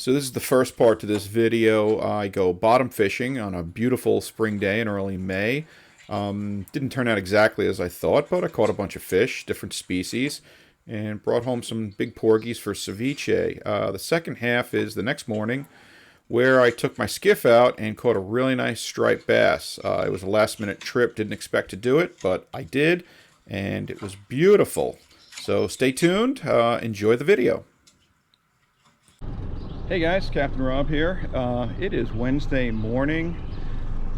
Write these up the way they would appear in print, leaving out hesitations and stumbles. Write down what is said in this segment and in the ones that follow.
So this is the first part to this video. I go bottom fishing on a beautiful spring day in early May. Didn't turn out exactly as I thought, but I caught a bunch of fish, different species, and brought home some big porgies for ceviche. The second half is the next morning, where I took my skiff out and caught a really nice striped bass. It was a last-minute trip, didn't expect to do it, but I did, and it was beautiful. So stay tuned, enjoy the video. Hey guys, Captain Rob here. It is Wednesday morning.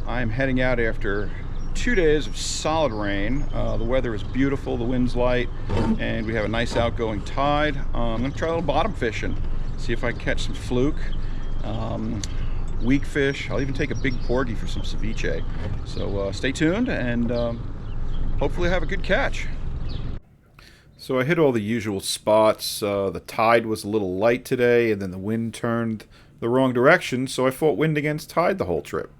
I'm heading out after 2 days of solid rain. The weather is beautiful, the wind's light, and we have a nice outgoing tide. I'm going to try a little bottom fishing, see if I can catch some fluke, weak fish. I'll even take a big porgy for some ceviche. So stay tuned, and hopefully have a good catch. So I hit all the usual spots. The tide was a little light today, and then the wind turned the wrong direction, so I fought wind against tide the whole trip.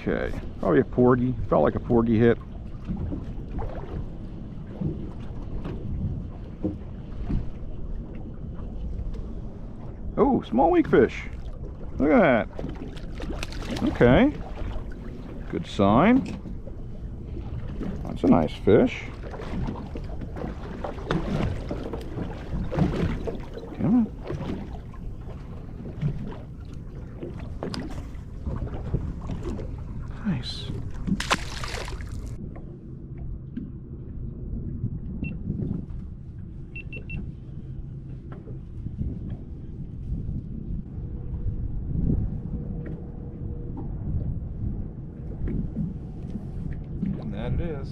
Okay, probably a porgy. Felt like a porgy hit. Oh, small weak fish. Look at that. Okay, good sign. That's a nice fish. Come on. Nice. And that it is.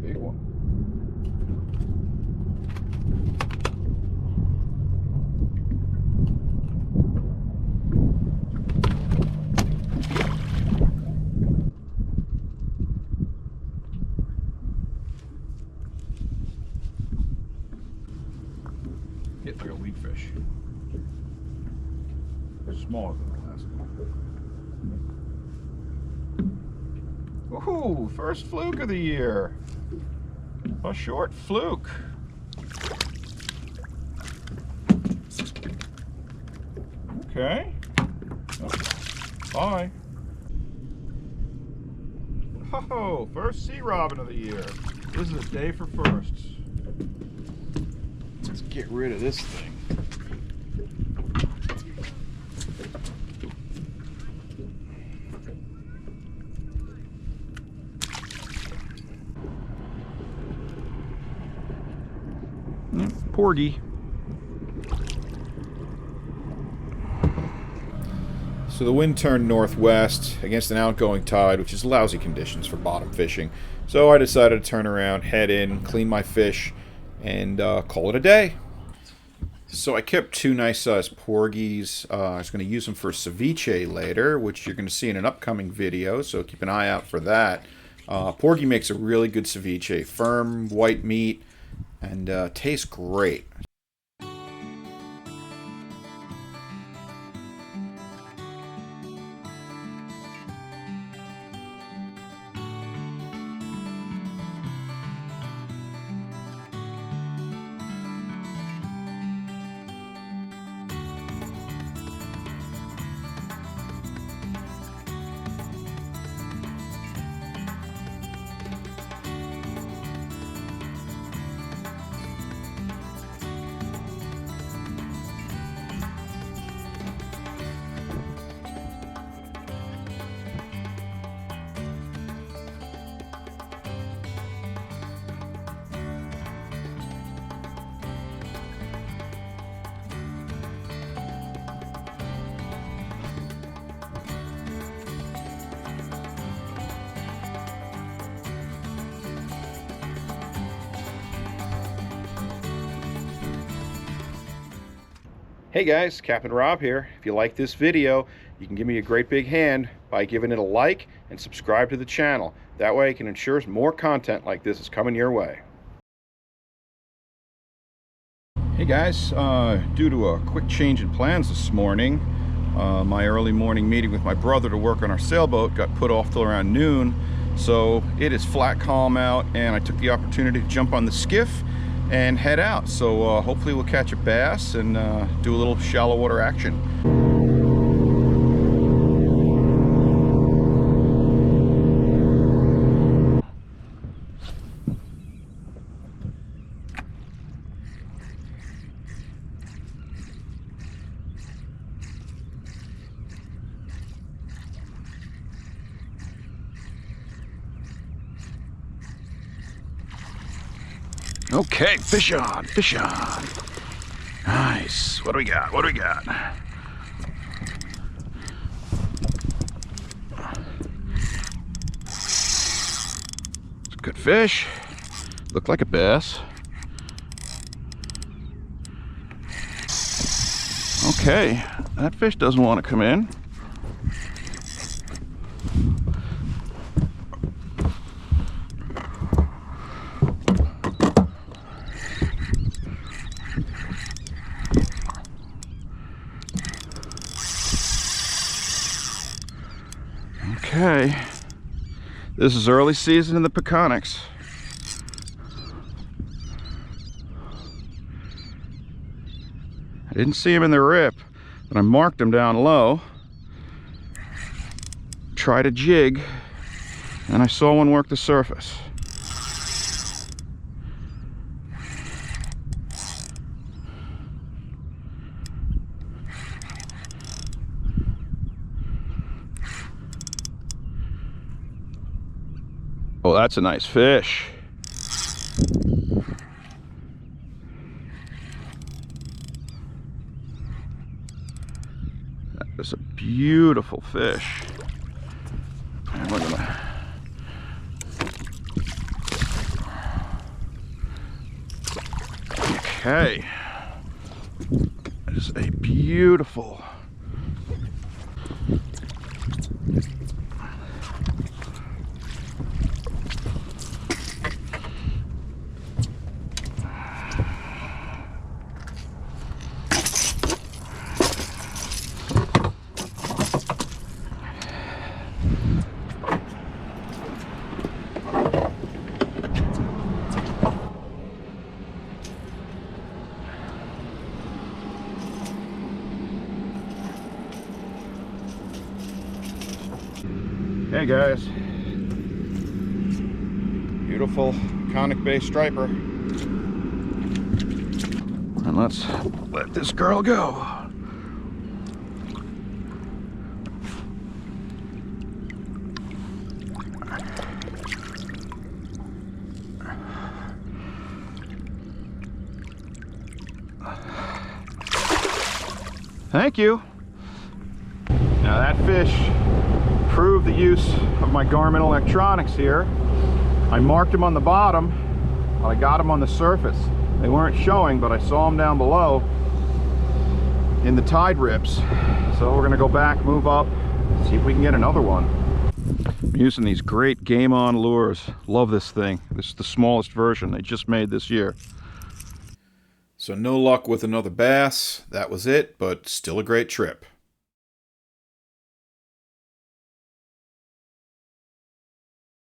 Big one. Get real weak fish. Smaller than the last one. Ooh, first fluke of the year. A short fluke. Okay. Bye. Oh, first sea robin of the year. This is a day for firsts. Let's get rid of this thing. Porgy. So the wind turned northwest against an outgoing tide, which is lousy conditions for bottom fishing. So I decided to turn around, head in, clean my fish, and call it a day. So I kept two nice sized porgies. I was going to use them for ceviche later, which you're going to see in an upcoming video, so keep an eye out for that. Porgy makes a really good ceviche, firm, white meat, and tastes great. Hey guys, Captain Rob here. If you like this video, you can give me a great big hand by giving it a like and subscribe to the channel. That way I can ensure more content like this is coming your way. Hey guys, due to a quick change in plans this morning, my early morning meeting with my brother to work on our sailboat got put off till around noon. So it is flat calm out, and I took the opportunity to jump on the skiff and head out. So hopefully we'll catch a bass and do a little shallow water action. Okay, fish on, fish on. Nice. What do we got? What do we got? It's a good fish. Looked like a bass. Okay, that fish doesn't want to come in. Okay, this is early season in the Peconics. I didn't see him in the rip, but I marked him down low. Tried a jig, and I saw one work the surface. Oh, that's a nice fish. That is a beautiful fish. And look at that. Okay. That is a beautiful. Hey guys, beautiful Peconic Bay striper, and let's let this girl go. Thank you. Now that fish proved the use of my Garmin electronics here. I marked them on the bottom, but I got them on the surface. They weren't showing, but I saw them down below in the tide rips. So we're gonna go back, move up, see if we can get another one. I'm using these great Game On lures. Love this thing. This is the smallest version they just made this year. So no luck with another bass. That was it, but still a great trip.